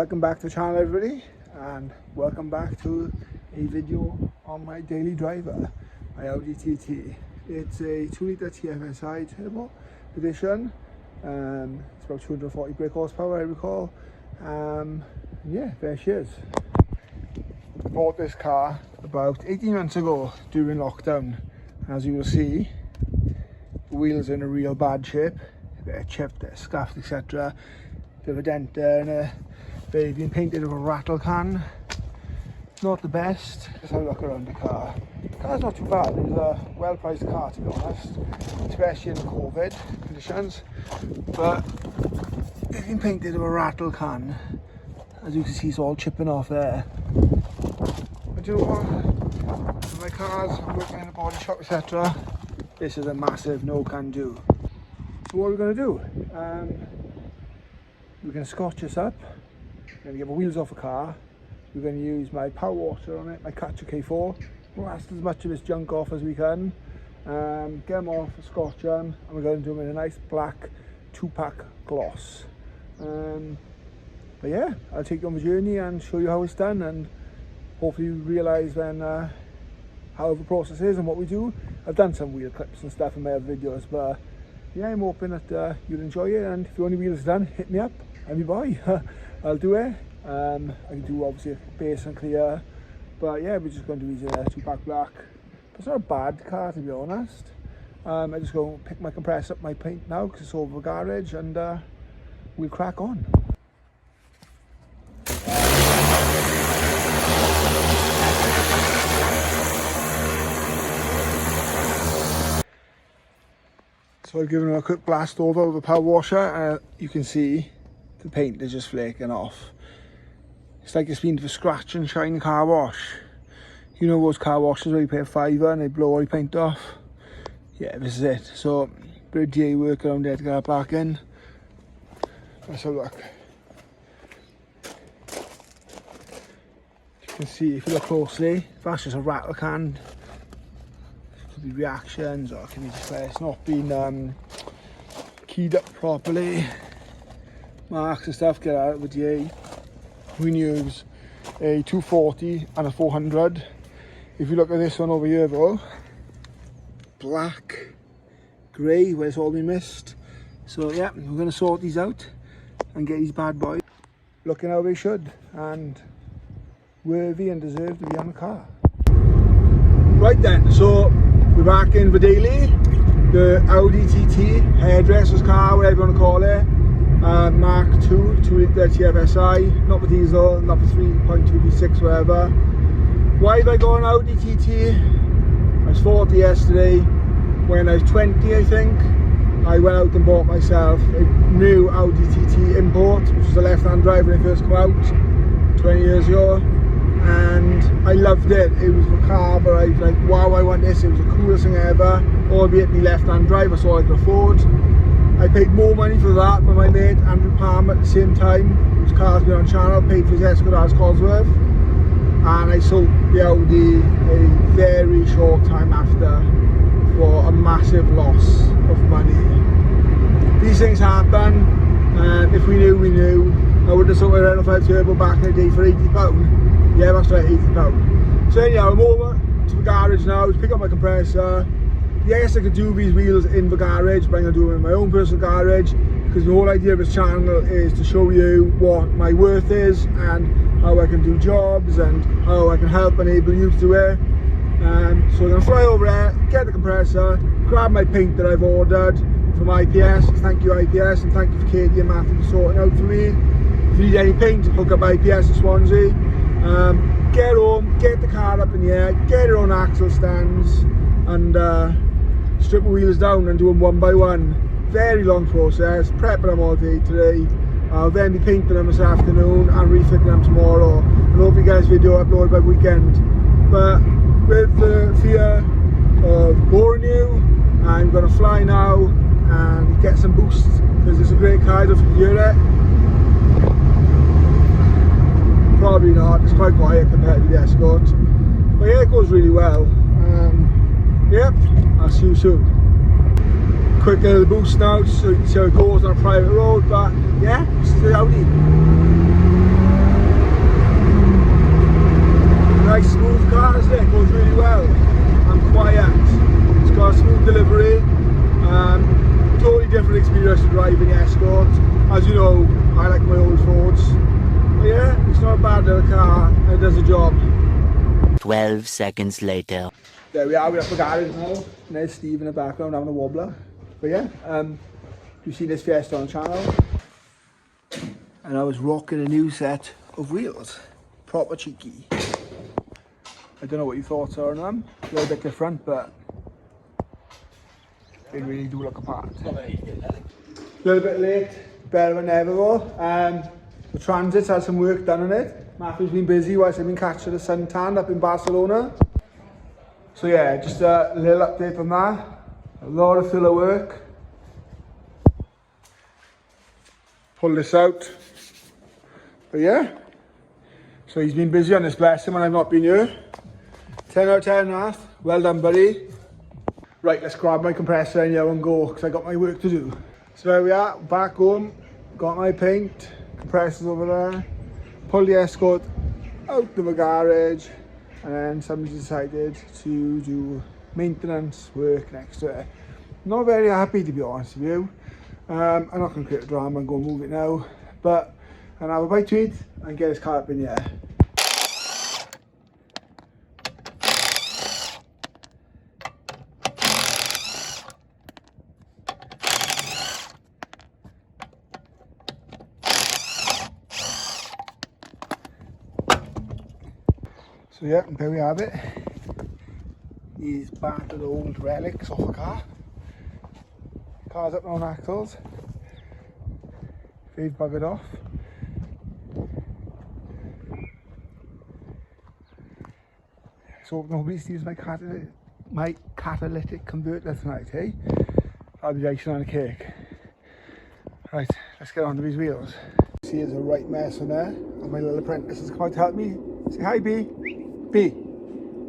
Welcome back to the channel, everybody, and welcome back to a video on my daily driver, my Audi TT. It's a 2-litre TFSI turbo edition. It's about 240 brake horsepower, I recall. Yeah, there she is. I bought this car about 18 months ago during lockdown. As you will see, the wheels are in a real bad shape. They're chipped, they're scuffed, etc. Bit of a dent there, and they've been painted with a rattle can. Not the best. Let's have a look around the car. The car's not too bad. It's a well-priced car, to be honest, especially in COVID conditions. But they've been painted with a rattle can. As you can see, it's all chipping off there. But you know what? With my cars, I'm working in a body shop, etc. This is a massive no-can-do. So what are we going to do? We're going to scotch this up. We're going to get the wheels off the car. We're going to use my power washer on it, my Catcher K4. Blast as much of this junk off as we can. Get them off, scotch them, and we're going to do them in a nice black 2-pack gloss. But yeah, I'll take you on the journey and show you how it's done, and hopefully you realise then how the process is and what we do. I've done some wheel clips and stuff in my other videos, but yeah, I'm hoping that you'll enjoy it. And if you want any wheels done, hit me up. I'm your boy. I'll do it. I can do obviously base and clear, but yeah, we're just going to use a 2-pack black. But it's not a bad car, to be honest. I just go pick my compressor up, my paint now, because it's over the garage, and we'll crack on. So I've given it a quick blast over with a power washer. You can see the paint is just flaking off. It's like it's been to a scratch and shine car wash. You know those car washes where you pay a £5 and they blow all your paint off? Yeah, this is it. So, bit of DA work around there to get it back in. Let's have a look. You can see, if you look closely, that's just a rattle can. Could be reactions, or can be just like it's not been keyed up properly. Marks and stuff get out of the DA. We use a 240 and a 400. If you look at this one over here though, black, grey, where it's all been missed. So yeah, we're going to sort these out and get these bad boys looking how they should, and worthy and deserve to be on the car. Right then, so we're back in the daily, the Audi TT, hairdresser's car, whatever you want to call it. Mark II, 2-litre TFSI, not the diesel, not the 3.2 V6, whatever. Why have I got an Audi TT? I was 40 yesterday. When I was 20, I think, I went out and bought myself a new Audi TT import, which was a left-hand drive when it first came out 20 years ago. And I loved it. It was the car where I was like, wow, I want this. It was the coolest thing ever. Albeit me left-hand drive, that's all I could afford. I paid more money for that than my mate Andrew Palmer at the same time, whose car's been on channel, paid for his Escudet's Cosworth, and I sold the Audi a very short time after for a massive loss of money. These things happen, and if we knew, we knew. I would have sold my Renault 5 Turbo back in the day for £80. Yeah, that's right, £80. So anyhow, I'm over to the garage now to pick up my compressor. Yes, I could do these wheels in the garage, but I'm going to do them in my own personal garage, because the whole idea of this channel is to show you what my worth is and how I can do jobs and how I can help enable you to do it. So I'm going to fly over there, get the compressor, grab my paint that I've ordered from IPS. Thank you IPS, and thank you for Katie and Matthew for sorting out for me. If you need any paint, hook up IPS in Swansea. Get home, get the car up in the air, get it on axle stands, and strip the wheels down and do them one by one. Very long process, prepping them all day today. I'll then be painting them this afternoon and refitting them tomorrow, and hopefully get this video uploaded by weekend. But with the fear of boring you, I'm going to fly now and get some boost, because it's a great car. If you hear it, probably not, it's quite quiet compared to the Escort, but yeah, it goes really well. Yep, I'll see you soon. Quick little boost now, so you can see how it goes on a private road, but yeah, this is the Audi. the job. 12 seconds later. There we are, we're up the garage now. And there's Steve in the background having a wobbler. But yeah, you've seen this Fiesta on the channel. And I was rocking a new set of wheels. Proper cheeky. I don't know what your thoughts are on them. A little bit different, but they really do look apart. A little bit late, better than never though. The Transit's had some work done on it. Matthew's been busy whilst I've been catching the suntan up in Barcelona. So yeah, just a little update on that. A lot of filler work. Pull this out. But yeah, so he's been busy on this, bless him, when I've not been here. 10 out of 10 and a half. Well done, buddy. Right, let's grab my compressor in here and go, because I got my work to do. So there we are, back home. Got my paint, compressors over there. Pulled the Escort out of the garage, and then somebody decided to do maintenance work next to it. Not very happy, to be honest with you. I'm not going to create a drama and go move it now, but and have a bite to eat and get his car up in the air. So yeah, there we have it. These battered old relics off a car. Car's up on axles. They've buggered off. So nobody steals my catalytic converter tonight, eh? I'll be icing on a cake. Right, let's get on to these wheels. See, there's a right mess in there, and my little apprentice has come out to help me. Say hi, B. B.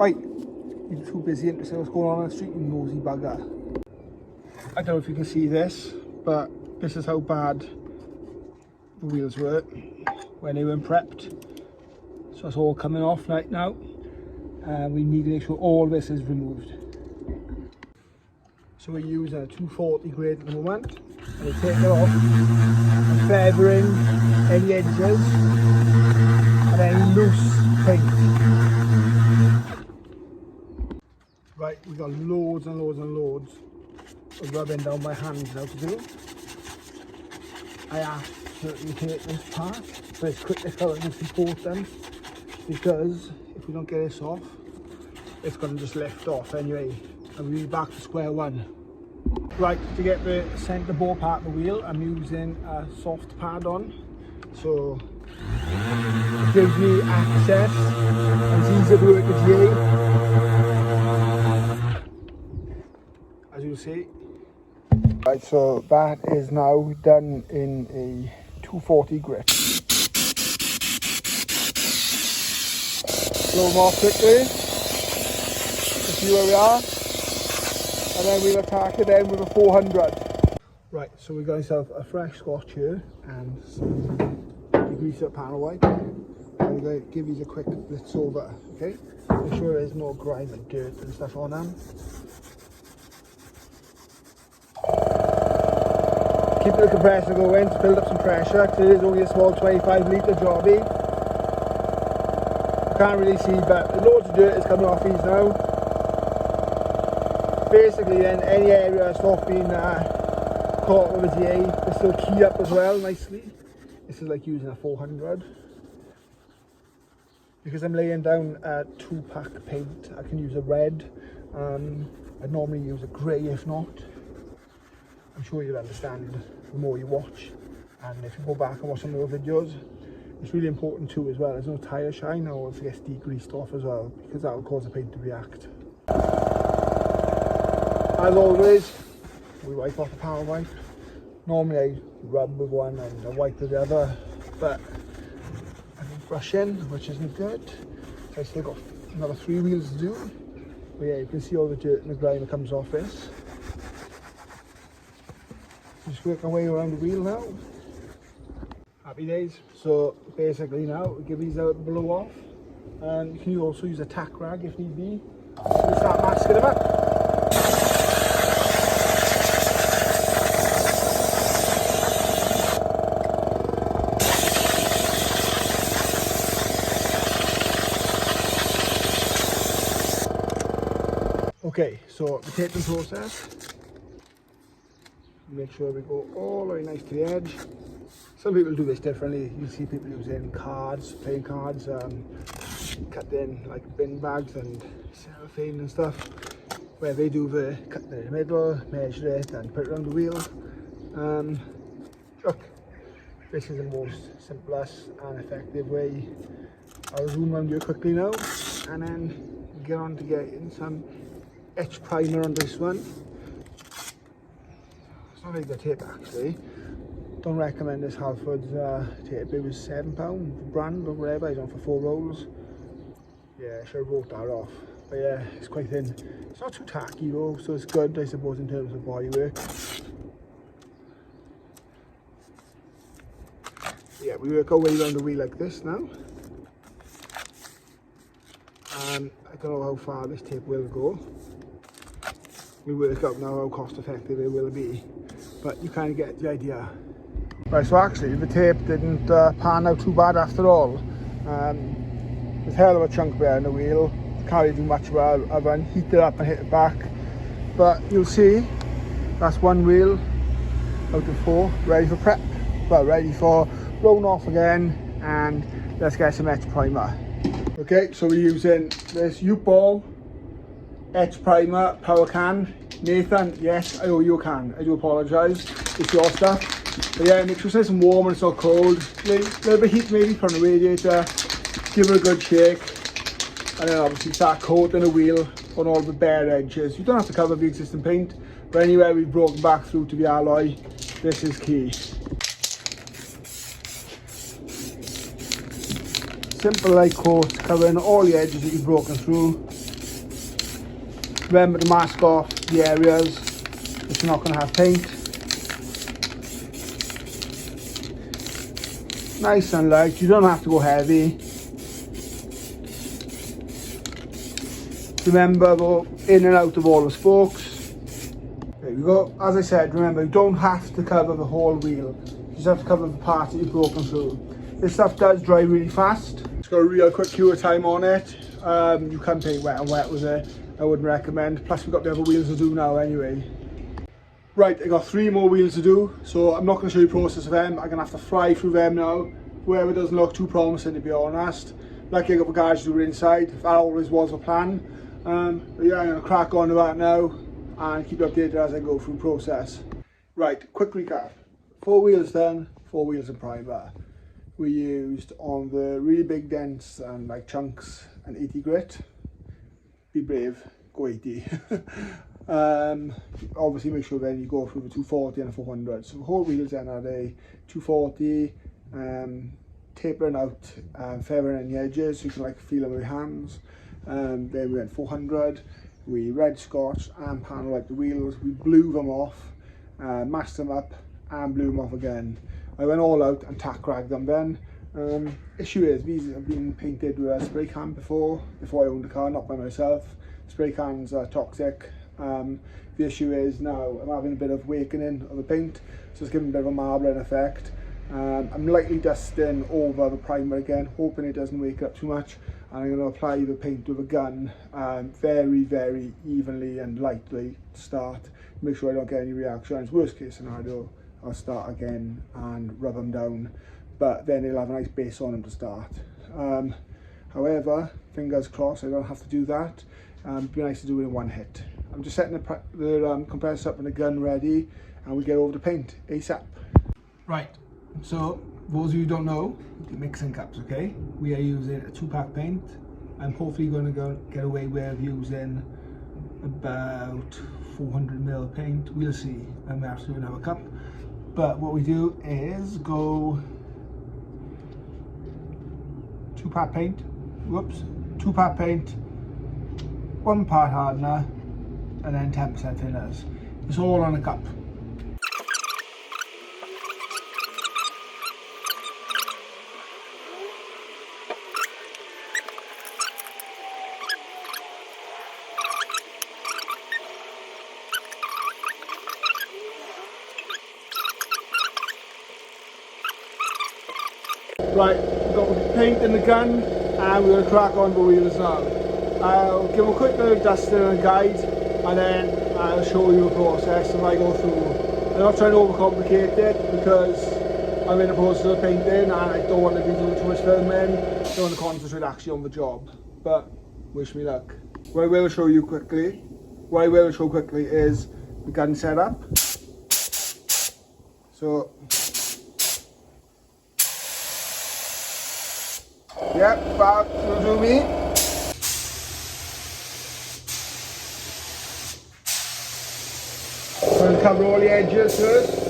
Oi. You're too busy interested in what's going on the street, you nosy bugger. I don't know if you can see this, but this is how bad the wheels were when they weren't prepped. So it's all coming off right now. We need to make sure all this is removed. So we're using a 240 grade at the moment, and we take it off and feathering any edges and any loose paint. Right, we've got loads and loads and loads of rubbing down my hands now to do. I absolutely hate this part, but it's critical and it's important, because if we don't get this off, it's going to just lift off anyway, and we'll be back to square one. Right, to get the centre bore part of the wheel, I'm using a soft pad on, so it gives me access and it's easier to work with GA, as you'll see. Right, so that is now done in a 240 grip. Blow them off quickly to see where we are, and then we'll attack it then with a 400. Right, so we've got ourselves a fresh scotch here and some degreaser panel wipe. I'm going to give these a quick blitz over, okay? Make sure there's no grime and dirt and stuff on them. Keep the compressor going to build up some pressure, because it is only a small 25 litre jobby. You can't really see, but loads of dirt is coming off these now. Basically then, any area that's not been caught with a GA, they still key up as well nicely. This is like using a 400. Because I'm laying down a 2-pack paint, I can use a red. I'd normally use a grey if not. I'm sure you'll understand the more you watch, and if you go back and watch some of the videos, it's really important too as well. There's no tyre shine, or if it gets degreased off as well, because that will cause the paint to react. As always, we wipe off the power wipe. Normally I rub with one and I wipe with the other, but I've been brushing, which isn't good. So I've still got another 3 wheels to do. But yeah, you can see all the dirt and the grime that comes off this. Just work our way around the wheel now. Happy days. So basically now we give these a blow off, and you can also use a tack rag if need be. We start masking them up. Okay, so the taping process. Make sure we go all the way nice to the edge. Some people do this differently. You see people using cards, playing cards, cut in like bin bags and cellophane and stuff, where they do the cut in the middle, measure it and put it on the wheel. Look, this is the most simplest and effective way. I'll zoom around you quickly now and then get on to getting some etch primer on this one. It's not very good tape actually. Don't recommend this Halford's tape. It was £7 for brand or whatever. It's on for 4 rolls. Yeah, I should have wrote that off. But yeah, it's quite thin. It's not too tacky though, so it's good I suppose in terms of body work. Yeah, we work our way around the wheel like this now. I don't know how far this tape will go. We work out now how cost effective it will be, but you kind of get the idea. Right, so actually the tape didn't pan out too bad after all. There's a hell of a chunk there in the wheel. Can't really do much about it other than heat it up and hit it back. But you'll see, that's one wheel out of 4 ready for prep. Well, ready for blown off again, and let's get some etch primer. Okay, so we're using this U-Ball etch primer power can. Nathan, yes, I owe you a can. I do apologise. It's your stuff. But yeah, make sure it's nice and warm and it's not cold. A little bit of heat maybe from the radiator. Give it a good shake. And then obviously start coating the wheel on all the bare edges. You don't have to cover the existing paint, but anywhere we've broken back through to the alloy, this is key. Simple light coat covering all the edges that you've broken through. Remember to mask off the areas if you're not going to have paint. Nice and light, you don't have to go heavy. Remember though, in and out of all the spokes. There you go. As I said, remember you don't have to cover the whole wheel. You just have to cover the parts that you've broken through. This stuff does dry really fast. It's got a real quick cure time on it. You can paint wet and wet with it. I wouldn't recommend. Plus we've got the other wheels to do now anyway. Right, I got 3 more wheels to do, so I'm not going to show you the process of them. I'm going to have to fly through them now. Whoever doesn't look too promising, to be honest. Lucky I got the guys to do it inside. That always was the plan. But yeah, I'm going to crack on to that now and keep you updated as I go through the process. Right, quick recap. 4 wheels done, 4 wheels in primer. We used on the really big dents and like chunks and 80 grit. Be brave, go 80. Obviously make sure then you go through the 240 and the 400. So the whole wheels then are a 240, tapering out, feathering in the edges so you can like feel them with your hands. Then we went 400, we red scotch and panel out the wheels, we blew them off, masked them up and blew them off again. I went all out and tack ragged them then. Issue is, these have been painted with a spray can before I owned the car, not by myself. Spray cans are toxic. The issue is now I'm having a bit of wakening of the paint, so it's giving a bit of a marbling effect. I'm lightly dusting over the primer again, hoping it doesn't wake up too much, and I'm going to apply the paint with a gun very evenly and lightly to start. Make sure I don't get any reactions. Worst case scenario, I'll start again and rub them down, but then it'll have a nice base on them to start. However, fingers crossed I don't have to do that. It'd be nice to do it in one hit. I'm just setting the compressor up and the gun ready, and we get over the paint ASAP. Right, so those of you who don't know, the mixing cups, okay? We are using a 2-pack paint. I'm hopefully going to get away with using about 400ml paint. We'll see. I may have to do another cup. But what we do is go 2-pack paint, 2-pack paint, 1 part hardener, and then 10% thinners. It's all on a cup. Right, we've got the paint in the gun and we're going to crack on the wheels now. I'll give a quick bit of dusting and guide and then I'll show you the process as I go through. I'm not trying to overcomplicate it because I'm in the process of painting and I don't want to be doing too much filming. I don't want to concentrate actually on the job, but wish me luck. What I will show quickly is the gun setup. So, yeah, that will do me. I'm going to cover all the edges first.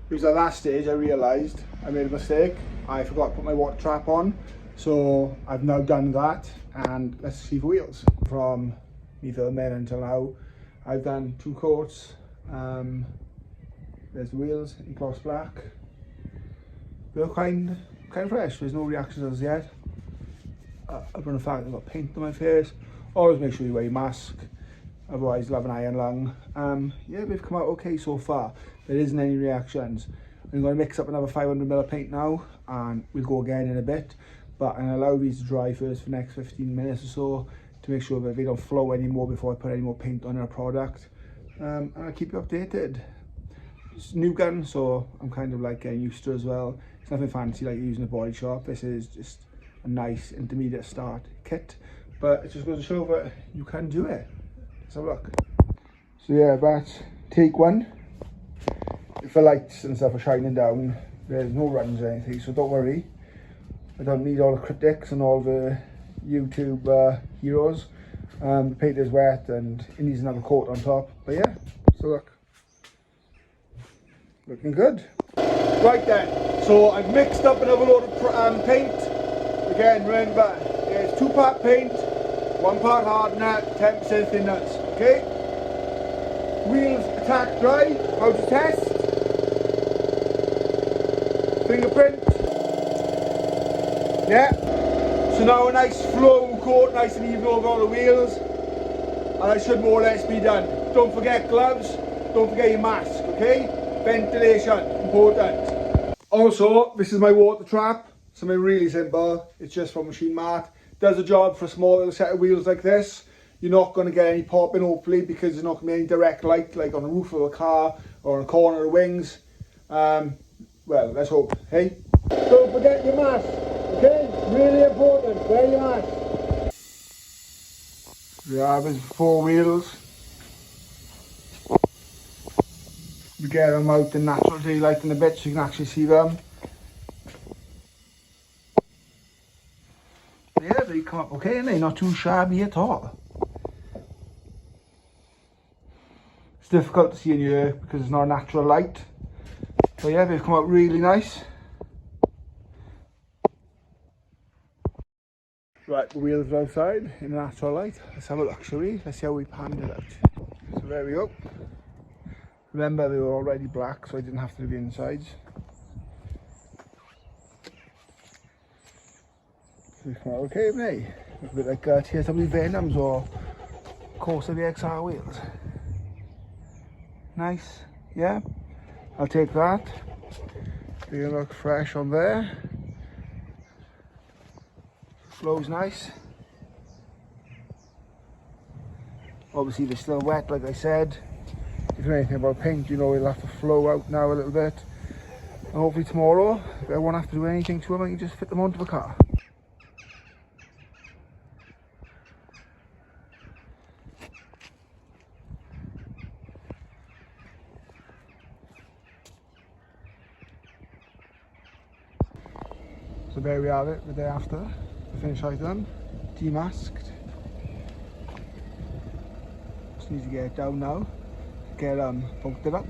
Because at that stage I realised I made a mistake. I forgot to put my water trap on. So I've now done that, and let's see the wheels. From me filming until now, I've done 2 coats. There's the wheels in gloss black. They're kind of fresh. There's no reactions as yet. Other than the fact I've got paint on my face. Always make sure you wear your mask, otherwise you'll have an iron lung. Yeah, they've come out okay so far. There isn't any reactions. I'm going to mix up another 500ml of paint now, and we'll go again in a bit. But I'm going to allow these to dry first for the next 15 minutes or so to make sure that they don't flow anymore before I put any more paint on our product. And I'll keep you updated. It's a new gun, so I'm kind of like getting used to it as well. It's nothing fancy like using a body shop. This is just a nice intermediate start kit, but it just goes to show that you can do it. Let's have a look. So yeah, that's take 1. If the lights and stuff are shining down, there's no runs or anything, so don't worry. I don't need all the critics and all the YouTube heroes. The paint is wet and it needs another coat on top. But yeah, so look. Looking good. Right then, so I've mixed up another load of paint. Again, remember, there's 2-part paint, 1 part hardener, 10% thinners, okay? Wheels attack dry, how to test. Fingerprint. Yeah, so now a nice flow coat, nice and even over all the wheels, and I should more or less be done. Don't forget gloves, don't forget your mask, okay? Ventilation, important. Also, this is my water trap, something really simple. It's just from Machine Mart. Does a job for a small little set of wheels like this. You're not going to get any popping hopefully, because there's not going to be any direct light like on the roof of a car or on the corner of the wings. Well, let's hope, hey? Don't forget your mask. Okay, really important, wear your mask. Yeah, there's 4 wheels. We get them out in natural daylight in a bit so you can actually see them. Yeah, they come up okay, and they're not too shabby at all. It's difficult to see in here because it's not natural light. But yeah, they've come out really nice. Right, the wheels are outside in the natural light. Let's have a look, shall we? Let's see how we panned it out. So there we go. Remember, they were already black, so I didn't have to do the insides. So they come out okay, haven't they? A bit like TSW Venoms or Corsa VXR wheels. Nice, yeah? I'll take that. They look fresh on there. Flow's nice. Obviously they're still wet, like I said. If you know anything about paint, you know it'll have to flow out now a little bit. And hopefully tomorrow, I won't have to do anything to them, I can just fit them onto the car. So there we have it, the day after. The finished item, demasked. Just need to get it down now, get bumped it up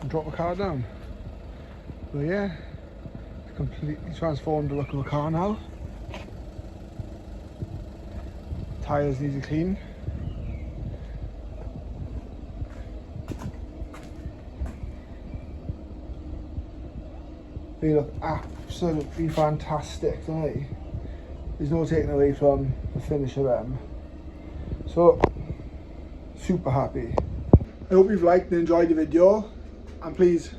and drop the car down. But yeah, it's completely transformed the look of the car now. Tyres need to clean. They look absolutely fantastic, don't they? There's no taking away from the finish of them. So, super happy. I hope you've liked and enjoyed the video, and please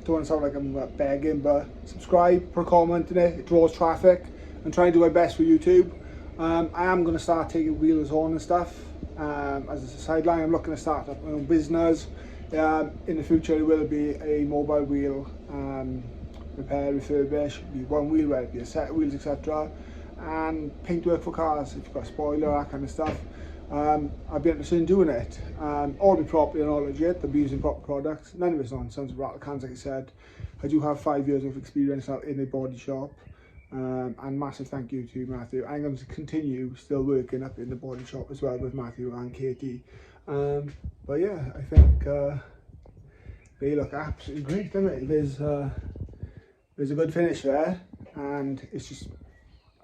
don't want to sound like I'm begging, but subscribe, put a comment in it. It draws traffic. I'm trying to do my best for YouTube. I am going to start taking wheels on and stuff. As a sideline, I'm looking to start up my own business. In the future, it will be a mobile wheel repair, refurbish, be one wheel, whether it be a set of wheels, etc. And paint work for cars, if you've got a spoiler, that kind of stuff. I'd be interested in doing it. All be properly and all legit, they'll be using proper products. None of it's nonsense, rattle cans, like I said. I do have 5 years of experience out in a body shop. And massive thank you to Matthew. I'm going to continue still working up in the body shop as well with Matthew and Katie. But yeah, I think they look absolutely great, don't they? There's a good finish there, and it's just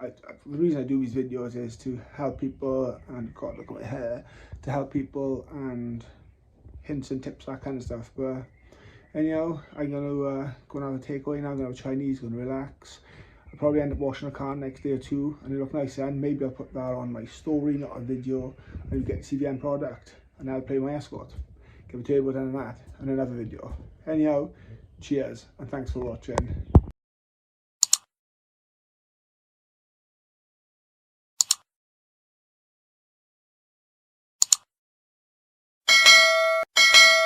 the reason I do these videos is to help people, and God, look at my hair, to help people and hints and tips, that kind of stuff. But anyhow, I'm going to go and have a takeaway now. I'm going to have Chinese, going to relax. I'll probably end up washing the car next day or two, and it'll look nice then. Maybe I'll put that on my story, not a video, and you get to see the end product. And I'll play my Escort, give a turbo down on that, and another video. Anyhow, cheers, and thanks for watching.